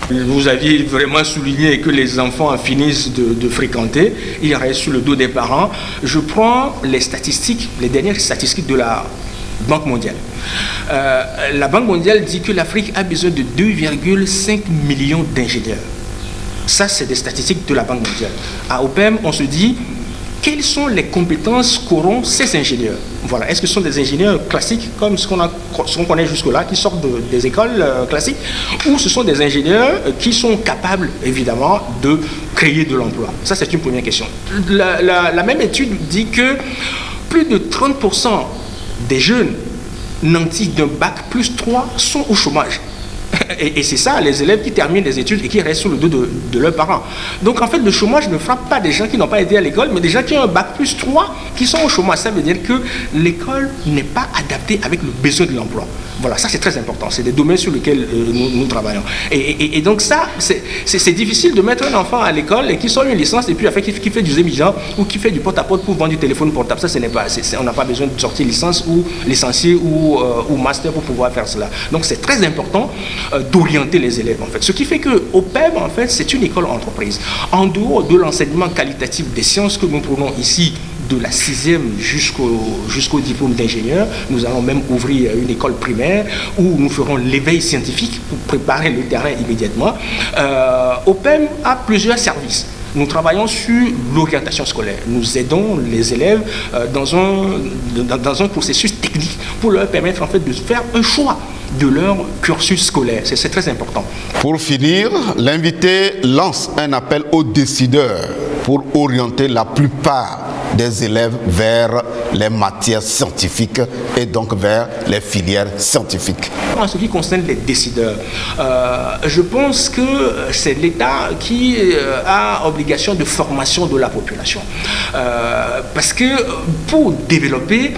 Vous aviez vraiment souligné que les enfants finissent de fréquenter, ils restent sur le dos des parents. Je prends les statistiques, les dernières statistiques de la Banque mondiale. La Banque mondiale dit que l'Afrique a besoin de 2,5 millions d'ingénieurs. Ça, c'est des statistiques de la Banque mondiale. À OPEM, on se dit, quelles sont les compétences qu'auront ces ingénieurs? Voilà. Est-ce que ce sont des ingénieurs classiques, comme ce qu'on connaît jusque-là, qui sortent des écoles classiques, ou ce sont des ingénieurs qui sont capables, évidemment, de créer de l'emploi? Ça, c'est une première question. La même étude dit que plus de 30% des jeunes nantis d'un bac plus 3 sont au chômage. Et c'est ça, les élèves qui terminent les études et qui restent sur le dos de leurs parents. Donc en fait, le chômage ne frappe pas des gens qui n'ont pas été à l'école, mais des gens qui ont un bac plus 3 qui sont au chômage. Ça veut dire que l'école n'est pas adaptée avec le besoin de l'emploi. Voilà, ça c'est très important. C'est des domaines sur lesquels nous travaillons. Et donc ça, c'est difficile de mettre un enfant à l'école et qui sort une licence et puis après qui fait du zémijan ou qui fait du porte-à-porte pour vendre du téléphone portable. Ça, on n'a pas besoin de sortir licence ou licencié ou master pour pouvoir faire cela. Donc c'est très important d'orienter les élèves en fait. Ce qui fait que OPEM en fait c'est une école entreprise. En dehors de l'enseignement qualitatif des sciences que nous prenons ici, de la 6e jusqu'au diplôme d'ingénieur, nous allons même ouvrir une école primaire où nous ferons l'éveil scientifique pour préparer le terrain immédiatement. OPEM a plusieurs services. Nous travaillons sur l'orientation scolaire. Nous aidons les élèves dans un processus technique pour leur permettre en fait de faire un choix de leur cursus scolaire. C'est très important. Pour finir, l'invité lance un appel aux décideurs pour orienter la plupart des élèves vers les matières scientifiques et donc vers les filières scientifiques. En ce qui concerne les décideurs, je pense que c'est l'État qui a obligation de formation de la population. Parce que pour développer,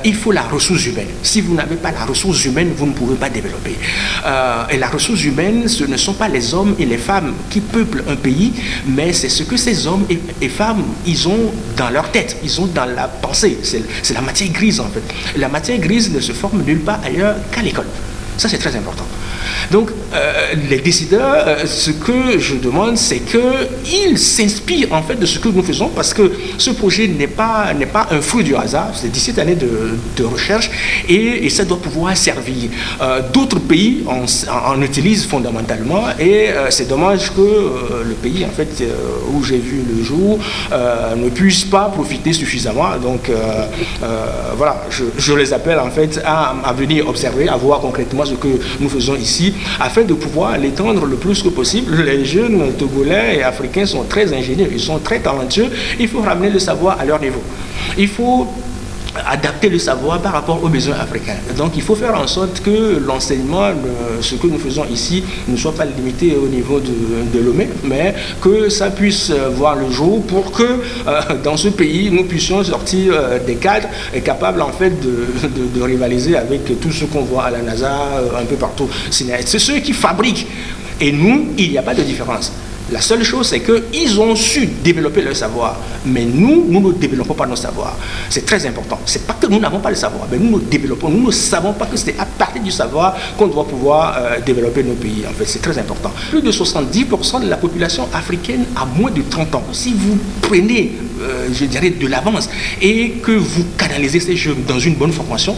il faut la ressource humaine. Si vous n'avez pas la ressource humaine, vous ne pouvez pas développer. Et la ressource humaine, ce ne sont pas les hommes et les femmes qui peuplent un pays, mais c'est ce que ces hommes et femmes, ils ont dans leur tête, ils ont dans la pensée. C'est la matière grise en fait. La matière grise ne se forme nulle part ailleurs qu'à l'école. Ça, c'est très important. Donc, les décideurs, ce que je demande, c'est qu'ils s'inspirent en fait de ce que nous faisons, parce que ce projet n'est pas un fruit du hasard, c'est 17 années de recherche et ça doit pouvoir servir. D'autres pays en utilisent fondamentalement et c'est dommage que le pays en fait où j'ai vu le jour ne puisse pas profiter suffisamment. Donc, voilà, je les appelle en fait à venir observer, à voir concrètement ce que nous faisons ici, afin de pouvoir l'étendre le plus que possible. Les jeunes Togolais et Africains sont très ingénieux, ils sont très talentueux, il faut ramener le savoir à leur niveau. Il faut adapter le savoir par rapport aux besoins africains. Donc il faut faire en sorte que l'enseignement, ce que nous faisons ici, ne soit pas limité au niveau de Lomé, mais que ça puisse voir le jour pour que dans ce pays, nous puissions sortir des cadres capables en fait de rivaliser avec tout ce qu'on voit à la NASA, un peu partout. C'est ceux qui fabriquent. Et nous, il n'y a pas de différence. La seule chose, c'est qu'ils ont su développer leur savoir, mais nous ne développons pas nos savoirs. C'est très important. C'est pas que nous n'avons pas le savoir, mais nous développons. Nous ne savons pas que c'est à partir du savoir qu'on doit pouvoir développer nos pays. En fait, c'est très important. Plus de 70% de la population africaine a moins de 30 ans. Si vous prenez je dirais, de l'avance, et que vous canalisez ces jeunes dans une bonne formation,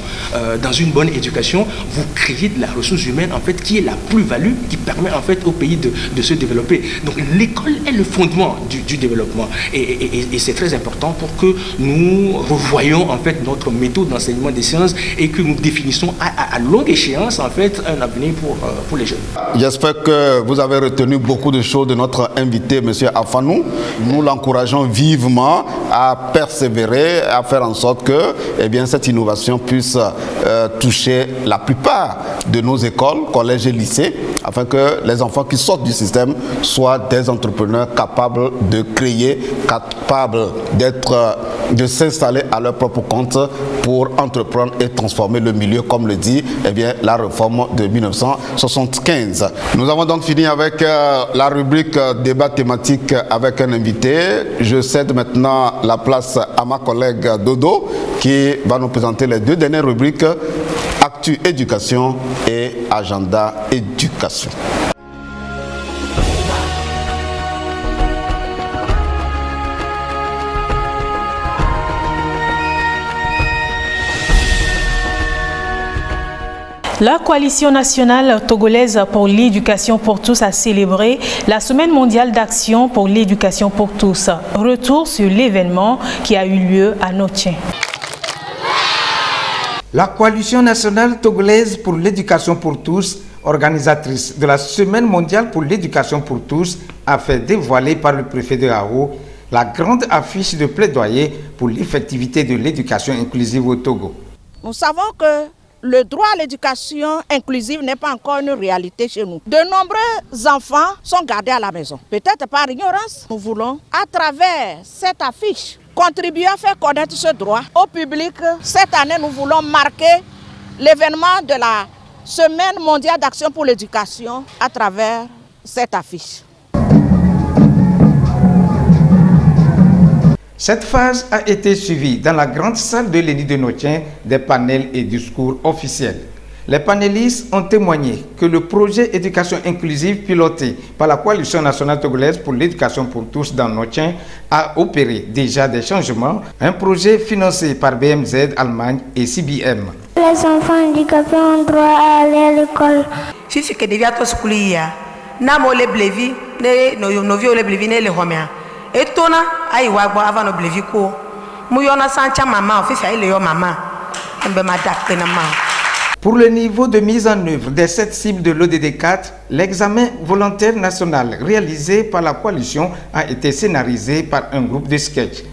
dans une bonne éducation, vous créez de la ressource humaine, en fait, qui est la plus-value, qui permet, en fait, au pays de se développer. Donc, l'école est le fondement du développement. Et c'est très important pour que nous revoyions, en fait, notre méthode d'enseignement des sciences et que nous définissons à longue échéance, en fait, un avenir pour les jeunes. J'espère que vous avez retenu beaucoup de choses de notre invité, M. Afanou. Nous l'encourageons vivement à persévérer, à faire en sorte que cette innovation puisse toucher la plupart de nos écoles, collèges et lycées, afin que les enfants qui sortent du système soient des entrepreneurs capables de créer, capables de s'installer à leur propre compte pour entreprendre et transformer le milieu, comme le dit la réforme de 1975. Nous avons donc fini avec la rubrique débat thématique avec un invité. Je cède maintenant la place à ma collègue Dodo qui va nous présenter les deux dernières rubriques, Actu Éducation et Agenda Éducation. La coalition nationale togolaise pour l'éducation pour tous a célébré la Semaine mondiale d'action pour l'éducation pour tous. Retour sur l'événement qui a eu lieu à Notien. La coalition nationale togolaise pour l'éducation pour tous, organisatrice de la Semaine mondiale pour l'éducation pour tous, a fait dévoiler par le préfet de Gao la grande affiche de plaidoyer pour l'effectivité de l'éducation inclusive au Togo. Nous savons que le droit à l'éducation inclusive n'est pas encore une réalité chez nous. De nombreux enfants sont gardés à la maison. Peut-être par ignorance. Nous voulons, à travers cette affiche, contribuer à faire connaître ce droit au public. Cette année, nous voulons marquer l'événement de la Semaine mondiale d'action pour l'éducation à travers cette affiche. Cette phase a été suivie dans la grande salle de l'ENI de Notien des panels et discours officiels. Les panélistes ont témoigné que le projet éducation inclusive piloté par la Coalition nationale togolaise pour l'éducation pour tous dans Notien a opéré déjà des changements, un projet financé par BMZ Allemagne et CBM. Les enfants handicapés ont droit à aller à l'école. Si c'est que devient tout scoulia, n'a pas les blevis, nos vieux les blevis, les romains. Et tona ayi wagbo avant no bleviko mu yona sancha mama office ayi le mama embe madakte na ma. Pour le niveau de mise en œuvre des 7 cibles de l'ODD 4, l'examen volontaire national réalisé par la coalition a été scénarisé par un groupe de sketch.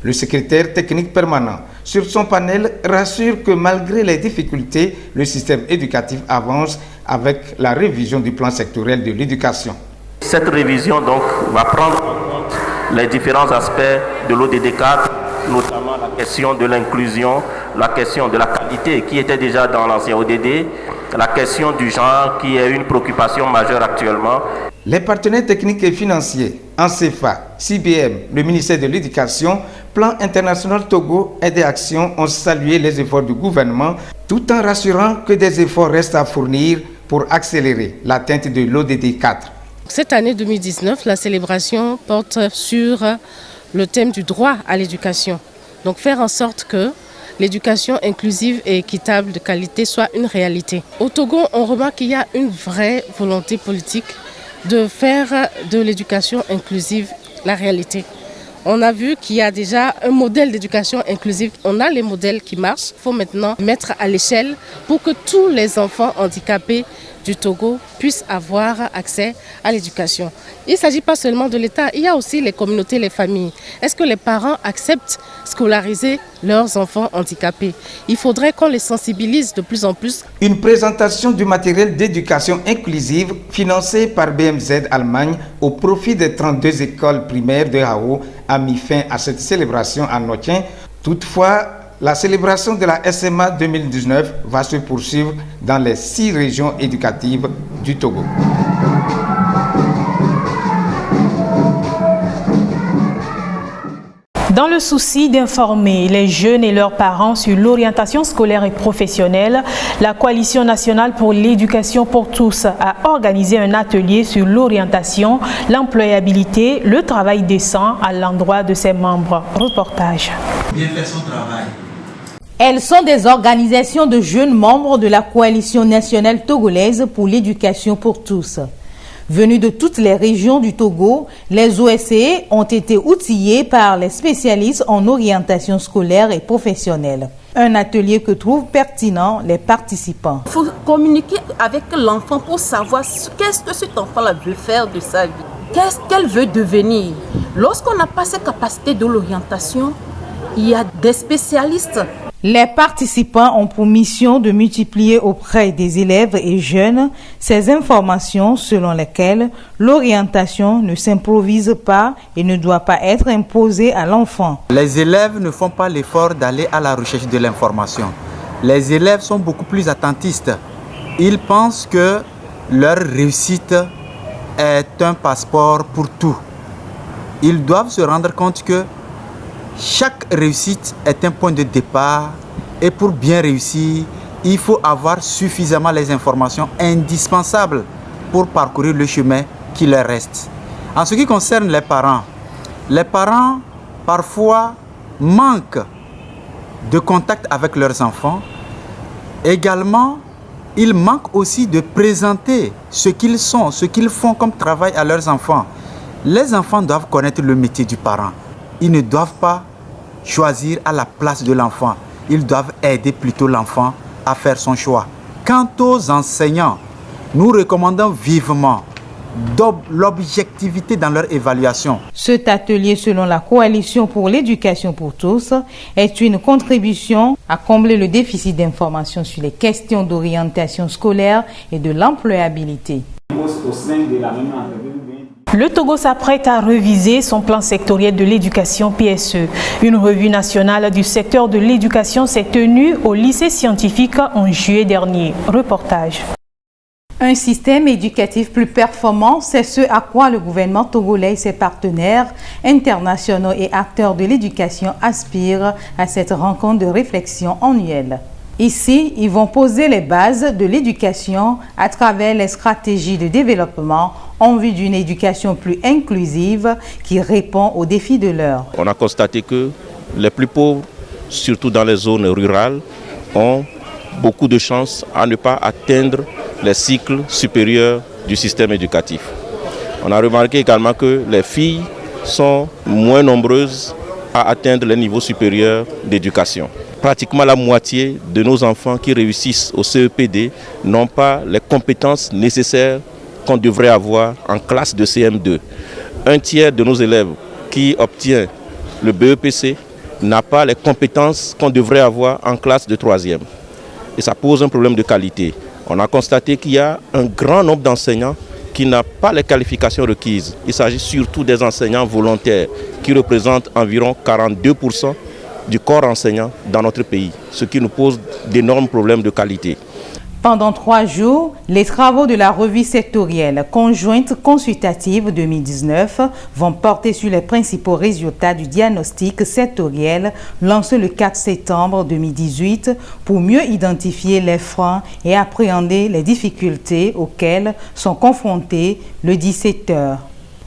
Le secrétaire technique permanent sur son panel rassure que malgré les difficultés, le système éducatif avance avec la révision du plan sectoriel de l'éducation. Cette révision donc va prendre en compte les différents aspects de l'ODD 4, notamment la question de l'inclusion, la question de la qualité qui était déjà dans l'ancien ODD, la question du genre qui est une préoccupation majeure actuellement. Les partenaires techniques et financiers, ANCEFA, CBM, le ministère de l'Éducation, Plan international Togo et des actions ont salué les efforts du gouvernement tout en rassurant que des efforts restent à fournir pour accélérer l'atteinte de l'ODD 4. Cette année 2019, la célébration porte sur le thème du droit à l'éducation. Donc faire en sorte que l'éducation inclusive et équitable de qualité soit une réalité. Au Togo, on remarque qu'il y a une vraie volonté politique de faire de l'éducation inclusive la réalité. On a vu qu'il y a déjà un modèle d'éducation inclusive. On a les modèles qui marchent. Il faut maintenant mettre à l'échelle pour que tous les enfants handicapés du Togo puissent avoir accès à l'éducation. Il ne s'agit pas seulement de l'État, il y a aussi les communautés, les familles. Est-ce que les parents acceptent scolariser leurs enfants handicapés? Il faudrait qu'on les sensibilise de plus en plus. Une présentation du matériel d'éducation inclusive financé par BMZ Allemagne au profit des 32 écoles primaires de Gao a mis fin à cette célébration à Notien. Toutefois, la célébration de la SMA 2019 va se poursuivre dans les 6 régions éducatives du Togo. Dans le souci d'informer les jeunes et leurs parents sur l'orientation scolaire et professionnelle, la Coalition nationale pour l'éducation pour tous a organisé un atelier sur l'orientation, l'employabilité, le travail décent à l'endroit de ses membres. Reportage. Bien faire son travail. Elles sont des organisations de jeunes membres de la Coalition nationale togolaise pour l'éducation pour tous. Venus de toutes les régions du Togo, les OSCE ont été outillés par les spécialistes en orientation scolaire et professionnelle. Un atelier que trouvent pertinent les participants. Il faut communiquer avec l'enfant pour savoir qu'est-ce que cet enfant-là veut faire de sa vie. Qu'est-ce qu'elle veut devenir. Lorsqu'on n'a pas ces capacités de l'orientation, il y a des spécialistes. Les participants ont pour mission de multiplier auprès des élèves et jeunes ces informations selon lesquelles l'orientation ne s'improvise pas et ne doit pas être imposée à l'enfant. Les élèves ne font pas l'effort d'aller à la recherche de l'information. Les élèves sont beaucoup plus attentistes. Ils pensent que leur réussite est un passeport pour tout. Ils doivent se rendre compte que chaque réussite est un point de départ et pour bien réussir, il faut avoir suffisamment les informations indispensables pour parcourir le chemin qui leur reste. En ce qui concerne les parents parfois manquent de contact avec leurs enfants. Également, ils manquent aussi de présenter ce qu'ils sont, ce qu'ils font comme travail à leurs enfants. Les enfants doivent connaître le métier du parent. Ils ne doivent pas choisir à la place de l'enfant. Ils doivent aider plutôt l'enfant à faire son choix. Quant aux enseignants, nous recommandons vivement l'objectivité dans leur évaluation. Cet atelier, selon la Coalition pour l'éducation pour tous, est une contribution à combler le déficit d'information sur les questions d'orientation scolaire et de l'employabilité. Le Togo s'apprête à reviser son plan sectoriel de l'éducation PSE. Une revue nationale du secteur de l'éducation s'est tenue au lycée scientifique en juillet dernier. Reportage. Un système éducatif plus performant, c'est ce à quoi le gouvernement togolais et ses partenaires internationaux et acteurs de l'éducation aspirent à cette rencontre de réflexion annuelle. Ici, ils vont poser les bases de l'éducation à travers les stratégies de développement en vue d'une éducation plus inclusive qui répond aux défis de l'heure. On a constaté que les plus pauvres, surtout dans les zones rurales, ont beaucoup de chances à ne pas atteindre les cycles supérieurs du système éducatif. On a remarqué également que les filles sont moins nombreuses à atteindre les niveaux supérieurs d'éducation. Pratiquement la moitié de nos enfants qui réussissent au CEPD n'ont pas les compétences nécessaires qu'on devrait avoir en classe de CM2. Un tiers de nos élèves qui obtient le BEPC n'a pas les compétences qu'on devrait avoir en classe de 3e. Et ça pose un problème de qualité. On a constaté qu'il y a un grand nombre d'enseignants qui n'ont pas les qualifications requises. Il s'agit surtout des enseignants volontaires qui représentent environ 42% du corps enseignant dans notre pays, ce qui nous pose d'énormes problèmes de qualité. Pendant 3 jours, les travaux de la revue sectorielle conjointe consultative 2019 vont porter sur les principaux résultats du diagnostic sectoriel lancé le 4 septembre 2018 pour mieux identifier les freins et appréhender les difficultés auxquelles sont confrontés le 10 secteurs.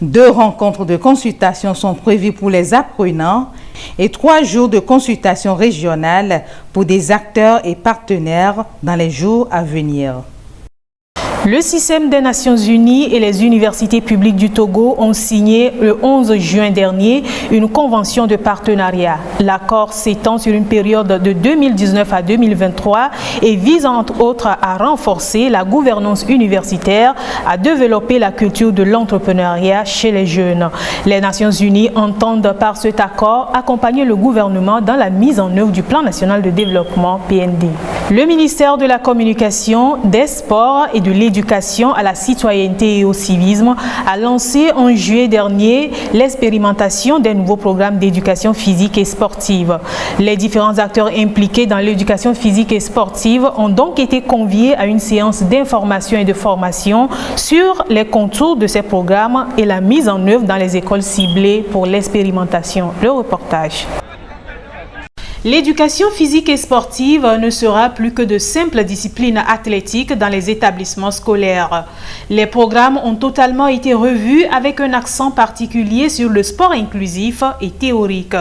2 rencontres de consultation sont prévues pour les apprenants et 3 jours de consultation régionale pour des acteurs et partenaires dans les jours à venir. Le système des Nations Unies et les universités publiques du Togo ont signé le 11 juin dernier une convention de partenariat. L'accord s'étend sur une période de 2019 à 2023 et vise entre autres à renforcer la gouvernance universitaire, à développer la culture de l'entrepreneuriat chez les jeunes. Les Nations Unies entendent par cet accord accompagner le gouvernement dans la mise en œuvre du Plan national de développement PND. Le ministère de la Communication, des Sports et de l'Éducation l'éducation à la citoyenneté et au civisme a lancé en juillet dernier l'expérimentation des nouveaux programmes d'éducation physique et sportive. Les différents acteurs impliqués dans l'éducation physique et sportive ont donc été conviés à une séance d'information et de formation sur les contours de ces programmes et la mise en œuvre dans les écoles ciblées pour l'expérimentation. Le reportage. L'éducation physique et sportive ne sera plus que de simples disciplines athlétiques dans les établissements scolaires. Les programmes ont totalement été revus avec un accent particulier sur le sport inclusif et théorique.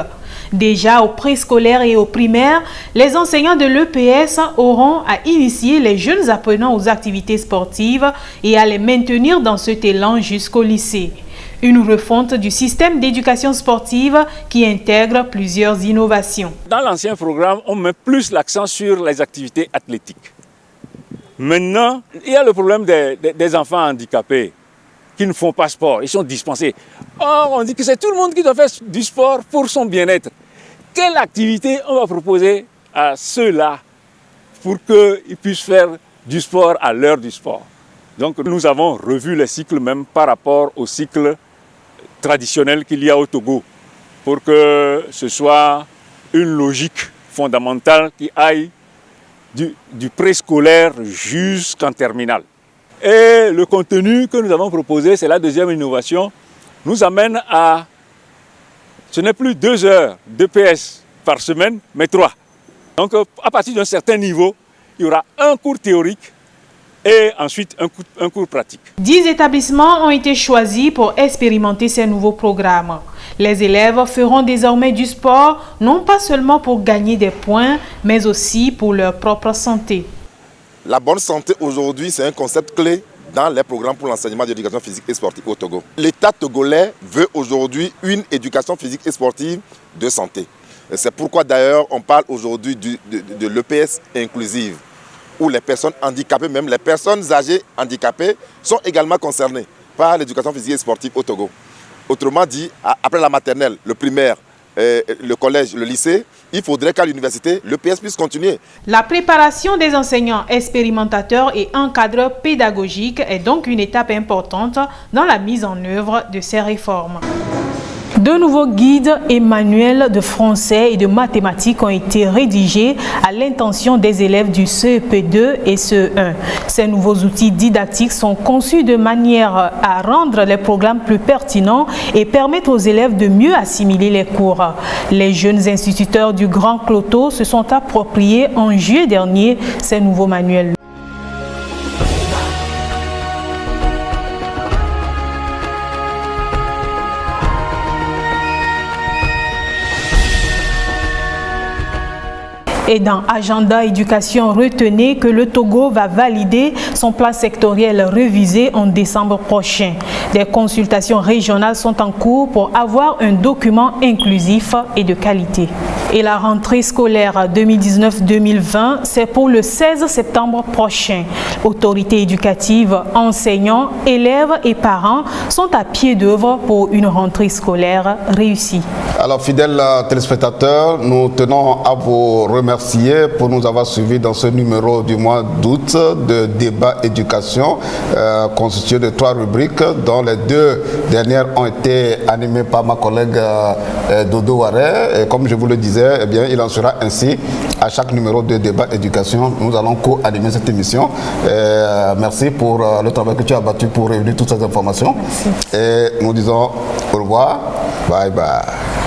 Déjà au préscolaire et au primaire, les enseignants de l'EPS auront à initier les jeunes apprenants aux activités sportives et à les maintenir dans cet élan jusqu'au lycée. Une refonte du système d'éducation sportive qui intègre plusieurs innovations. Dans l'ancien programme, on met plus l'accent sur les activités athlétiques. Maintenant, il y a le problème des enfants handicapés qui ne font pas sport, ils sont dispensés. Or, on dit que c'est tout le monde qui doit faire du sport pour son bien-être. Quelle activité on va proposer à ceux-là pour qu'ils puissent faire du sport à l'heure du sport? Donc, nous avons revu les cycles même par rapport au cycle traditionnel qu'il y a au Togo, pour que ce soit une logique fondamentale qui aille du préscolaire jusqu'en terminale. Et le contenu que nous avons proposé, c'est la deuxième innovation, nous amène à, ce n'est plus 2 heures d'EPS par semaine, mais 3. Donc à partir d'un certain niveau, il y aura un cours théorique et ensuite un cours pratique. 10 établissements ont été choisis pour expérimenter ces nouveaux programmes. Les élèves feront désormais du sport, non pas seulement pour gagner des points, mais aussi pour leur propre santé. La bonne santé aujourd'hui, c'est un concept clé dans les programmes pour l'enseignement d'éducation physique et sportive au Togo. L'État togolais veut aujourd'hui une éducation physique et sportive de santé. C'est pourquoi d'ailleurs on parle aujourd'hui de l'EPS inclusive, où les personnes handicapées, même les personnes âgées handicapées, sont également concernées par l'éducation physique et sportive au Togo. Autrement dit, après la maternelle, le primaire, le collège, le lycée, il faudrait qu'à l'université, l'EPS puisse continuer. La préparation des enseignants expérimentateurs et encadreurs pédagogiques est donc une étape importante dans la mise en œuvre de ces réformes. De nouveaux guides et manuels de français et de mathématiques ont été rédigés à l'intention des élèves du CEP2 et CE1. Ces nouveaux outils didactiques sont conçus de manière à rendre les programmes plus pertinents et permettent aux élèves de mieux assimiler les cours. Les jeunes instituteurs du Grand Cloto se sont appropriés en juillet dernier ces nouveaux manuels. Et dans Agenda Éducation, retenez que le Togo va valider son plan sectoriel révisé en décembre prochain. Des consultations régionales sont en cours pour avoir un document inclusif et de qualité. Et la rentrée scolaire 2019-2020, c'est pour le 16 septembre prochain. Autorités éducatives, enseignants, élèves et parents sont à pied d'œuvre pour une rentrée scolaire réussie. Alors, fidèles téléspectateurs, nous tenons à vous remercier pour nous avoir suivis dans ce numéro du mois d'août de débat éducation constitué de 3 rubriques dont les 2 dernières ont été animées par ma collègue Dodo Waré. Et comme je vous le disais, eh bien, il en sera ainsi à chaque numéro de débat éducation. Nous allons co-animer cette émission. Merci pour le travail que tu as battu pour réunir toutes ces informations. Merci. Et nous disons au revoir. Bye bye.